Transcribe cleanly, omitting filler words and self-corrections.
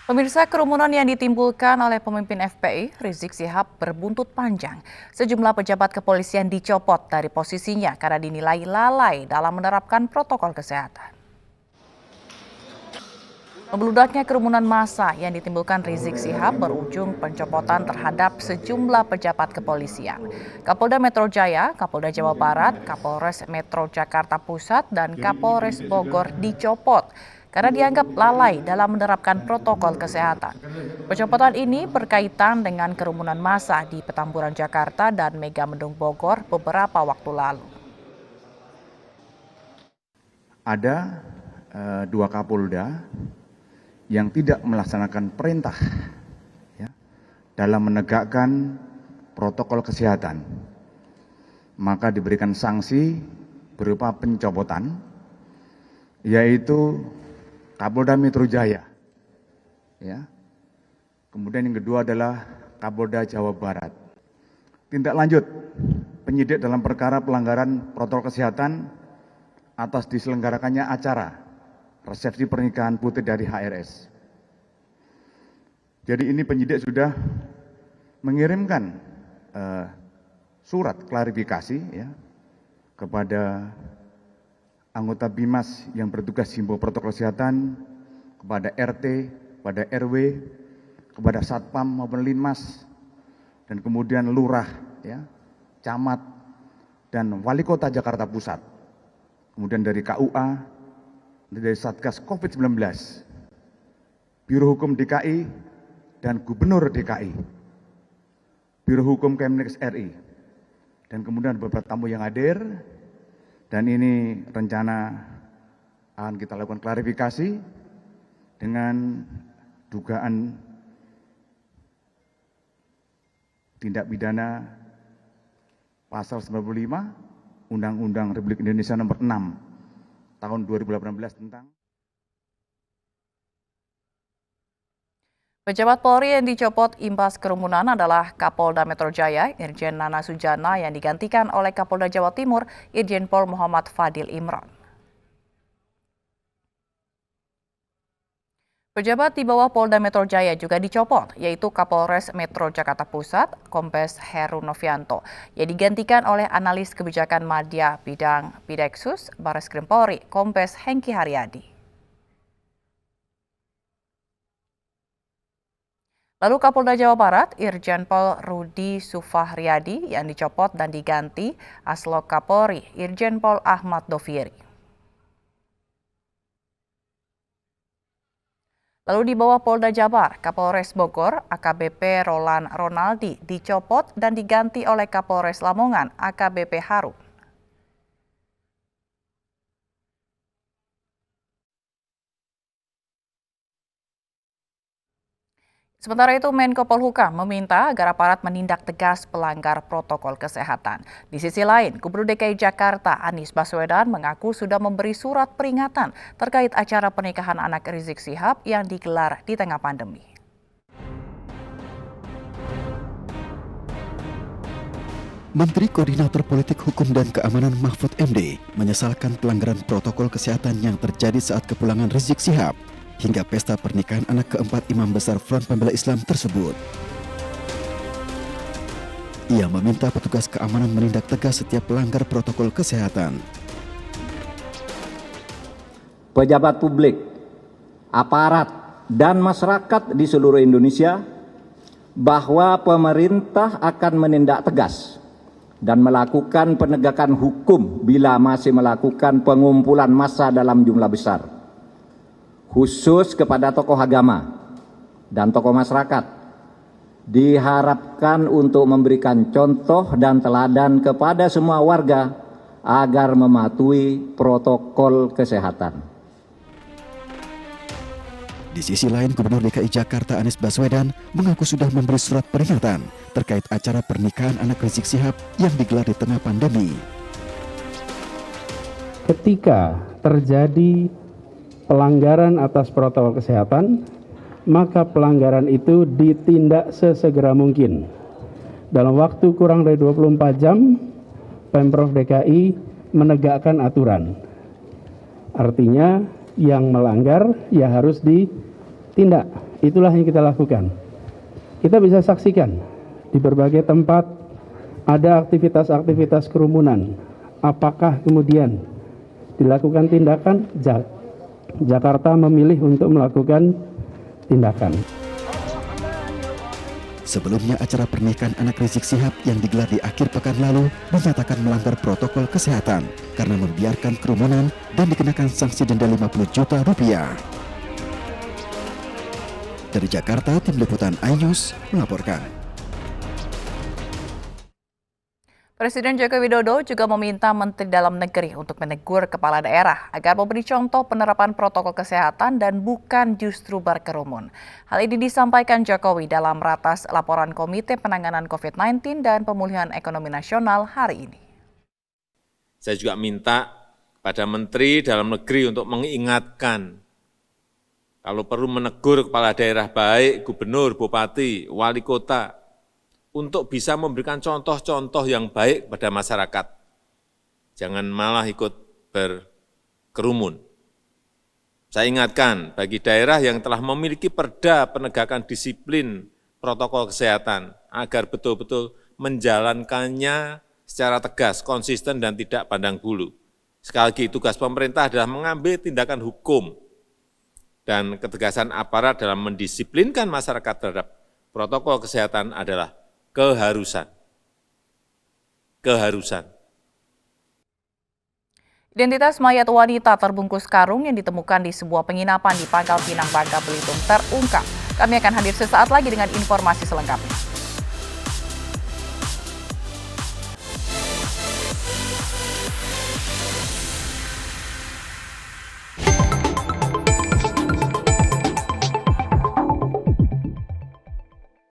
Pemirsa, kerumunan yang ditimbulkan oleh pemimpin FPI, Rizik Syihab, berbuntut panjang. Sejumlah pejabat kepolisian dicopot dari posisinya karena dinilai lalai dalam menerapkan protokol kesehatan. Membeludaknya kerumunan massa yang ditimbulkan Rizik Syihab berujung pencopotan terhadap sejumlah pejabat kepolisian. Kapolda Metro Jaya, Kapolda Jawa Barat, Kapolres Metro Jakarta Pusat, dan Kapolres Bogor dicopot karena dianggap lalai dalam menerapkan protokol kesehatan. Pencopotan ini berkaitan dengan kerumunan massa di Petamburan Jakarta dan Megamendung Bogor beberapa waktu lalu. Ada dua Kapolda yang tidak melaksanakan perintah dalam menegakkan protokol kesehatan, maka diberikan sanksi berupa pencopotan, yaitu Kapolda Metro Jaya. Kemudian yang kedua adalah Kapolda Jawa Barat. Tindak lanjut penyidik dalam perkara pelanggaran protokol kesehatan atas diselenggarakannya acara resepsi pernikahan putri dari HRS. Jadi ini penyidik sudah mengirimkan surat klarifikasi kepada anggota BIMAS yang bertugas himbau protokol kesehatan, kepada RT, kepada RW, kepada Satpam maupun Linmas, dan kemudian Lurah, Camat, dan Wali Kota Jakarta Pusat. Kemudian dari KUA, dari Satgas COVID-19, Biro Hukum DKI, dan Gubernur DKI, Biro Hukum Kemenkes RI, dan kemudian beberapa tamu yang hadir, dan ini rencana akan kita lakukan klarifikasi dengan dugaan tindak pidana pasal 95 Undang-Undang Republik Indonesia nomor 6 tahun 2018 tentang Pejabat Polri yang dicopot imbas kerumunan adalah Kapolda Metro Jaya, Irjen Nana Sujana, yang digantikan oleh Kapolda Jawa Timur, Irjen Pol Muhammad Fadil Imron. Pejabat di bawah Polda Metro Jaya juga dicopot, yaitu Kapolres Metro Jakarta Pusat, Kombes Heru Novianto, yang digantikan oleh analis kebijakan Madya Bidang Bideksus, Barreskrim Polri, Kombes Hengki Haryadi. Lalu Kapolda Jawa Barat, Irjen Pol Rudi Sufahriadi, yang dicopot dan diganti Aslok Kapolri, Irjen Pol Ahmad Doviri. Lalu di bawah Polda Jabar, Kapolres Bogor, AKBP Roland Ronaldi, dicopot dan diganti oleh Kapolres Lamongan, AKBP Harun. Sementara itu, Menko Polhukam meminta agar aparat menindak tegas pelanggar protokol kesehatan. Di sisi lain, Gubernur DKI Jakarta Anies Baswedan mengaku sudah memberi surat peringatan terkait acara pernikahan anak Rizik Syihab yang digelar di tengah pandemi. Menteri Koordinator Politik Hukum dan Keamanan Mahfud MD menyesalkan pelanggaran protokol kesehatan yang terjadi saat kepulangan Rizik Syihab hingga pesta pernikahan anak keempat Imam Besar Front Pembela Islam tersebut. Ia meminta petugas keamanan menindak tegas setiap pelanggar protokol kesehatan. Pejabat publik, aparat, dan masyarakat di seluruh Indonesia bahwa pemerintah akan menindak tegas dan melakukan penegakan hukum bila masih melakukan pengumpulan massa dalam jumlah besar, khusus kepada tokoh agama dan tokoh masyarakat, diharapkan untuk memberikan contoh dan teladan kepada semua warga agar mematuhi protokol kesehatan. Di sisi lain, Gubernur DKI Jakarta Anies Baswedan mengaku sudah memberi surat peringatan terkait acara pernikahan anak Rizik Syihab yang digelar di tengah pandemi. Ketika terjadi pelanggaran atas protokol kesehatan, maka pelanggaran itu ditindak sesegera mungkin. Dalam waktu kurang dari 24 jam, Pemprov DKI menegakkan aturan. Artinya yang melanggar ya harus ditindak, itulah yang kita lakukan. Kita bisa saksikan di berbagai tempat ada aktivitas-aktivitas kerumunan. Apakah kemudian dilakukan tindakan? Jakarta memilih untuk melakukan tindakan. Sebelumnya acara pernikahan anak Rizik Syihab yang digelar di akhir pekan lalu dinyatakan melanggar protokol kesehatan karena membiarkan kerumunan dan dikenakan sanksi denda 50 juta rupiah. Dari Jakarta, Tim Liputan iNews melaporkan. Presiden Joko Widodo juga meminta Menteri Dalam Negeri untuk menegur kepala daerah agar memberi contoh penerapan protokol kesehatan dan bukan justru berkerumun. Hal ini disampaikan Jokowi dalam ratas laporan Komite Penanganan COVID-19 dan Pemulihan Ekonomi Nasional hari ini. Saya juga minta kepada Menteri Dalam Negeri untuk mengingatkan kalau perlu menegur kepala daerah baik gubernur, bupati, wali kota untuk bisa memberikan contoh-contoh yang baik kepada masyarakat. Jangan malah ikut berkerumun. Saya ingatkan bagi daerah yang telah memiliki perda penegakan disiplin protokol kesehatan agar betul-betul menjalankannya secara tegas, konsisten, dan tidak pandang bulu. Sekali lagi, tugas pemerintah adalah mengambil tindakan hukum dan ketegasan aparat dalam mendisiplinkan masyarakat terhadap protokol kesehatan adalah keharusan. Identitas mayat wanita terbungkus karung yang ditemukan di sebuah penginapan di Pangkal Pinang, Bangka Belitung terungkap. Kami akan hadir sesaat lagi dengan informasi selengkapnya.